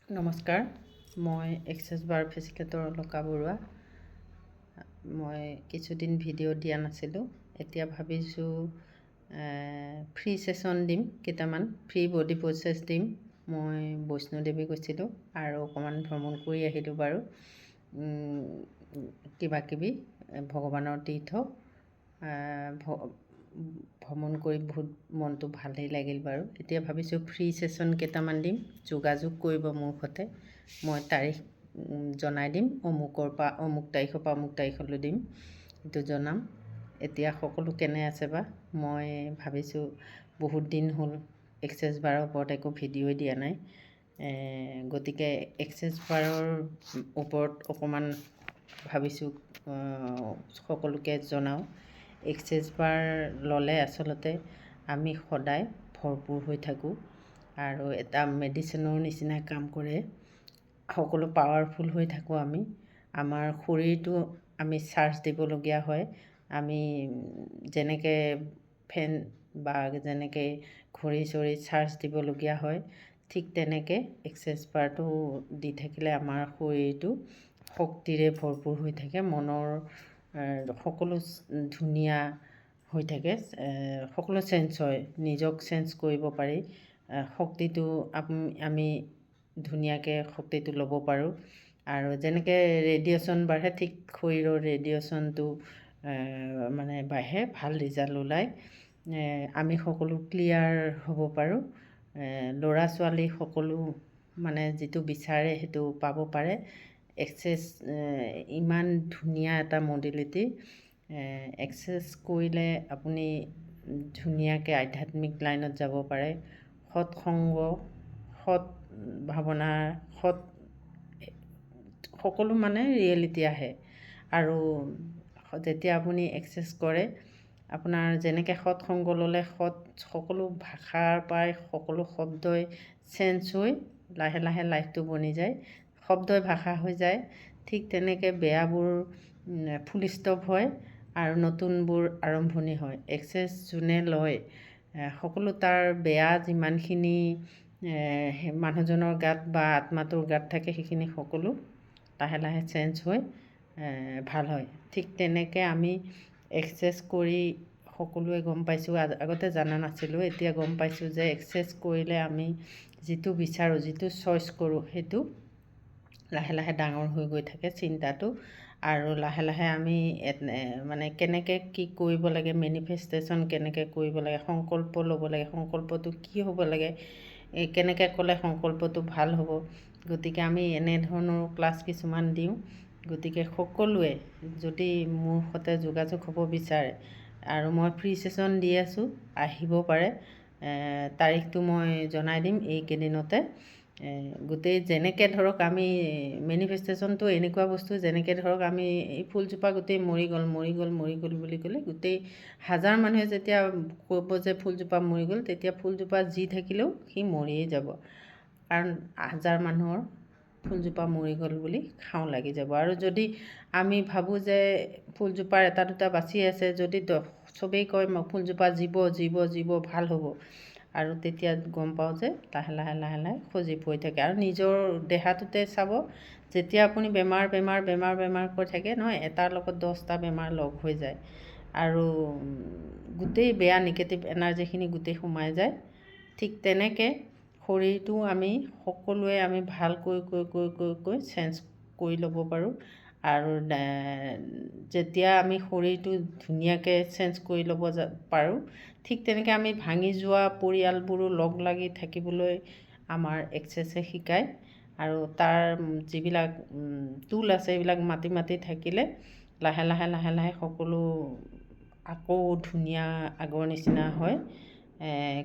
নমস্কাৰ, মই এক্সেছ বাৰ ফেচিলেটৰ অলকা বৰুৱা। মই কিছুদিন ভিডিঅ' দিয়া নাছিলোঁ। এতিয়া ভাবিছোঁ ফ্ৰী ছেশ্যন দিম, কেইটামান ফ্ৰী বডি প্ৰচেছ দিম। মই বৈষ্ণোদেৱী গৈছিলোঁ আৰু অকণমান ভ্ৰমণ কৰি আহিলোঁ বাৰু। কিবাকিবি ভগৱানৰ তীৰ্থ ভ্ৰমণ কৰি বহুত মনটো ভালেই লাগিল বাৰু। এতিয়া ভাবিছোঁ ফ্ৰী ছেশ্যন কেইটামান দিম, যোগাযোগ কৰিব মোৰ সৈতে। মই তাৰিখ জনাই দিম, অমুক তাৰিখৰ পৰা অমুক তাৰিখলৈ দিম, সেইটো জনাম। এতিয়া সকলো কেনে আছে বা। মই ভাবিছোঁ বহুত দিন হ'ল এক্সেছ বাৰৰ ওপৰত একো ভিডিঅ'ই দিয়া নাই, গতিকে এক্সেছ বাৰৰ ওপৰত অকণমান ভাবিছোঁ সকলোকে জনাওঁ। এক্সেছ বাৰ ল'লে আচলতে আমি সদায় ভৰপূৰ হৈ থাকোঁ আৰু এটা মেডিচিনৰ নিচিনা কাম কৰে। সকলো পাৱাৰফুল হৈ থাকোঁ আমি। আমাৰ শৰীৰটো আমি চাৰ্জ দিবলগীয়া হয়। আমি যেনেকৈ ফেন বা যেনেকৈ ঘড়ী চৰি চাৰ্জ দিবলগীয়া হয়, ঠিক তেনেকৈ এক্সেছ বাৰটো দি থাকিলে আমাৰ শৰীৰটো শক্তিৰে ভৰপূৰ হৈ থাকে, মনৰ সকলো ধুনীয়া হৈ থাকে, সকলো চেঞ্জ হয়, নিজক চেঞ্জ কৰিব পাৰি। শক্তিটো আমি ধুনীয়াকৈ শক্তিটো ল'ব পাৰোঁ। আৰু যেনেকৈ ৰেডিয়েশ্যন বাঢ়ে, ঠিক শৰীৰৰ ৰেডিয়েশ্যনটো মানে বাঢ়ে, ভাল ৰিজাল্ট ওলায়। আমি সকলো ক্লিয়াৰ হ'ব পাৰোঁ। ল'ৰা ছোৱালী সকলো মানে যিটো বিচাৰে সেইটো পাব পাৰে। এক্সেছ ইমান ধুনীয়া এটা মডেলিটি। এক্সেছ কৰিলে আপুনি ধুনীয়াকৈ আধ্যাত্মিক লাইনত যাব পাৰে। সৎসংগ, সৎ ভাৱনা, সকলো মানে ৰিয়েলিটি আহে। আৰু যেতিয়া আপুনি এক্সেছ কৰে, আপোনাৰ যেনেকৈ সৎসংগ ল'লে সকলো ভাষাৰ পৰাই সকলো শব্দই চেঞ্জ হৈ লাহে লাহে লাইফটো বনি যায়, শব্দই ভাষা হৈ যায়। ঠিক তেনেকৈ বেয়াবোৰ ফুল ষ্টপ হয় আৰু নতুনবোৰ আৰম্ভণি হয়। এক্সেছ যোনে লয়, সকলো তাৰ বেয়া যিমানখিনি মানুহজনৰ গাত বা আত্মাটোৰ গাত থাকে, সেইখিনি সকলো লাহে লাহে চেঞ্জ হৈ ভাল হয়। ঠিক তেনেকৈ আমি এক্সেছ কৰি সকলোৱে গম পাইছোঁ, আগতে জানা নাছিলোঁ, এতিয়া গম পাইছোঁ যে এক্সেছ কৰিলে আমি যিটো বিচাৰোঁ, যিটো চইচ কৰোঁ, সেইটো লাহে লাহে ডাঙৰ হৈ গৈ থাকে চিন্তাটো। আৰু লাহে লাহে আমি মানে কেনেকৈ কি কৰিব লাগে, মেনিফেষ্টেশ্যন কেনেকৈ কৰিব লাগে, সংকল্প ল'ব লাগে, সংকল্পটো কি হ'ব লাগে, কেনেকৈ ক'লে সংকল্পটো ভাল হ'ব। গতিকে আমি এনেধৰণৰ ক্লাছ কিছুমান দিওঁ। গতিকে সকলোৱে যদি মোৰ সৈতে যোগাযোগ হ'ব বিচাৰে, আৰু মই ফ্ৰী ছেশ্যন দি আছোঁ, আহিব পাৰে। তাৰিখটো মই জনাই দিম এইকেইদিনতে। গোটেই যেনেকৈ ধৰক আমি মেনিফেষ্টেশ্যনটো এনেকুৱা বস্তু, যেনেকৈ ধৰক আমি এই ফুলজোপা গোটেই মৰি গ'ল বুলি ক'লে, গোটেই হাজাৰ মানুহে যেতিয়া ক'ব যে ফুলজোপা মৰি গ'ল, তেতিয়া ফুলজোপা যি থাকিলেও সি মৰিয়েই যাব। কাৰণ হাজাৰ মানুহৰ ফুলজোপা মৰি গ'ল বুলি খাওঁ লাগি যাব। আৰু যদি আমি ভাবোঁ যে ফুলজোপাৰ এটা দুটা বাচি আছে, যদি চবেই কয় ফুলজোপা জীৱ ভাল হ'ব, আৰু তেতিয়া গম পাওঁ যে লাহে লাহে লাহে লাহে সজীৱ হৈ থাকে। আৰু নিজৰ দেহাটোতে চাব, যেতিয়া আপুনি বেমাৰ কৈ থাকে নহয়, এটাৰ লগত 10টা বেমাৰ লগ হৈ যায় আৰু গোটেই বেয়া নিগেটিভ এনাৰ্জিখিনি গোটেই সোমাই যায়। ঠিক তেনেকৈ শৰীৰটো আমি সকলোৱে আমি ভালকৈ কৈ চেঞ্জ কৰি ল'ব পাৰোঁ। আৰু যেতিয়া আমি শৰীৰটো ধুনীয়াকৈ চেঞ্জ কৰি ল'ব পাৰোঁ, ঠিক তেনেকৈ আমি ভাঙি যোৱা পৰিয়ালবোৰো লগ লাগি থাকিবলৈ আমাৰ এক্সেছে শিকায়। আৰু তাৰ যিবিলাক টুল আছে, এইবিলাক মাতি থাকিলে লাহে লাহে সকলো আকৌ ধুনীয়া আগৰ নিচিনা হয়।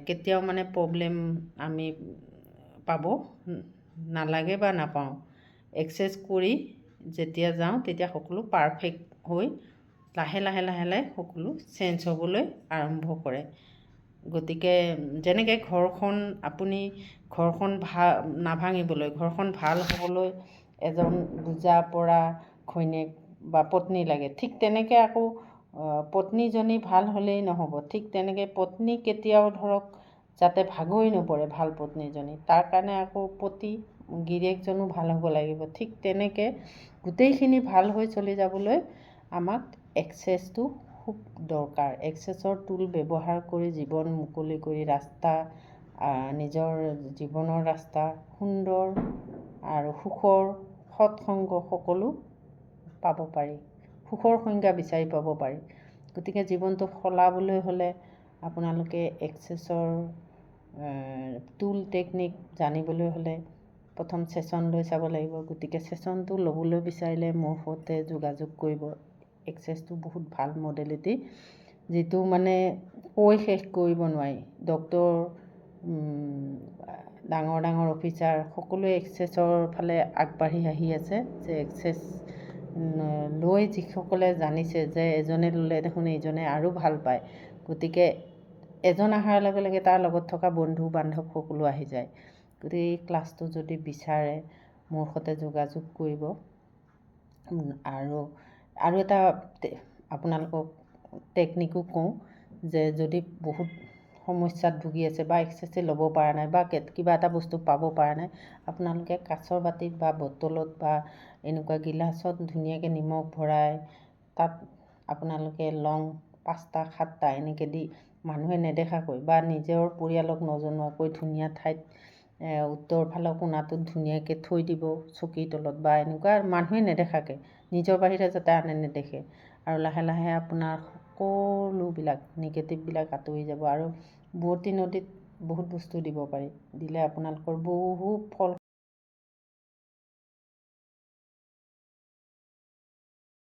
কেতিয়াও মানে প্ৰব্লেম আমি পাব নালাগে বা নাপাওঁ। এক্সেছ কৰি যেতিয়া যাওঁ, তেতিয়া সকলো পাৰফেক্ট হৈ লাহে লাহে সকলো চেঞ্জ হ'বলৈ আৰম্ভ কৰে। গতিকে যেনেকৈ ঘৰখন নাভাঙিবলৈ, ঘৰখন ভাল হ'বলৈ এজন বুজা পৰা ঘৈণীয়েক বা পত্নী লাগে। ঠিক তেনেকৈ আকৌ পত্নীজনী ভাল হ'লেই নহ'ব। ঠিক তেনেকৈ পত্নী কেতিয়াও ধৰক যাতে ভাগৰি নপৰে ভাল পত্নীজনী, তাৰ কাৰণে আকৌ পতি গিৰিয়েকজনো ভাল হ'ব লাগিব। ঠিক তেনেকৈ গোটেইখিনি ভাল হৈ চলি যাবলৈ আমাক এক্সেছটো খুব দৰকাৰ। এক্সেছৰ টুল ব্যৱহাৰ কৰি জীৱন মুকলি কৰি নিজৰ জীৱনৰ ৰাস্তা সুন্দৰ আৰু সুখৰ সৎসংগ সকলো পাব পাৰি, সুখৰ সংজ্ঞা বিচাৰি পাব পাৰি। গতিকে জীৱনটো সলাবলৈ হ'লে আপোনালোকে এক্সেছৰ টুল টেকনিক জানিবলৈ হ'লে প্ৰথম ছেশ্যন লৈ চাব লাগিব। গতিকে ছেশ্যনটো ল'বলৈ বিচাৰিলে মোৰ সৈতে যোগাযোগ কৰিব। এক্সেছটো বহুত ভাল মডেলিটি, যিটো মানে কৈ শেষ কৰিব নোৱাৰি। ডক্তৰ, ডাঙৰ ডাঙৰ অফিচাৰ সকলোৱে এক্সেছৰ ফালে আগবাঢ়ি আহি আছে, যে এক্সেছ লৈ যিসকলে জানিছে যে এজনে ল'লে দেখোন ইজনে আৰু ভাল পায়। গতিকে এজন অহাৰ লগে লগে তাৰ লগত থকা বন্ধু বান্ধৱ সকলো আহি যায়। গতিকে এই ক্লাছটো যদি বিচাৰে মোৰ সৈতে যোগাযোগ কৰিব। আৰু এটা আপোনালোকক টেকনিকো কওঁ, যে যদি বহুত সমস্যাত ভুগি আছে বা এক্সেছে ল'ব পৰা নাই বা কিবা এটা বস্তু পাব পৰা নাই, আপোনালোকে কাঁচৰ বাতিত বা বটলত বা এনেকুৱা গিলাচত ধুনীয়াকৈ নিমখ ভৰাই তাত আপোনালোকে লং 5টা 7টা এনেকৈ দি মানুহে নেদেখাকৈ বা নিজৰ পৰিয়ালক নজনোৱাকৈ ধুনীয়া ঠাইত উত্তৰ ফালৰ কোণাটোত ধুনীয়াকৈ থৈ দিব, চকীৰ তলত বা এনেকুৱা মানুহে নেদেখাকৈ, নিজৰ বাহিৰে যাতে আনে নেদেখে। আৰু লাহে লাহে আপোনাৰ সকলোবিলাক নিগেটিভবিলাক আঁতৰি যাব। আৰু বোৱতী নদীত বহুত বস্তু দিব পাৰি, দিলে আপোনালোকৰ বহু ফল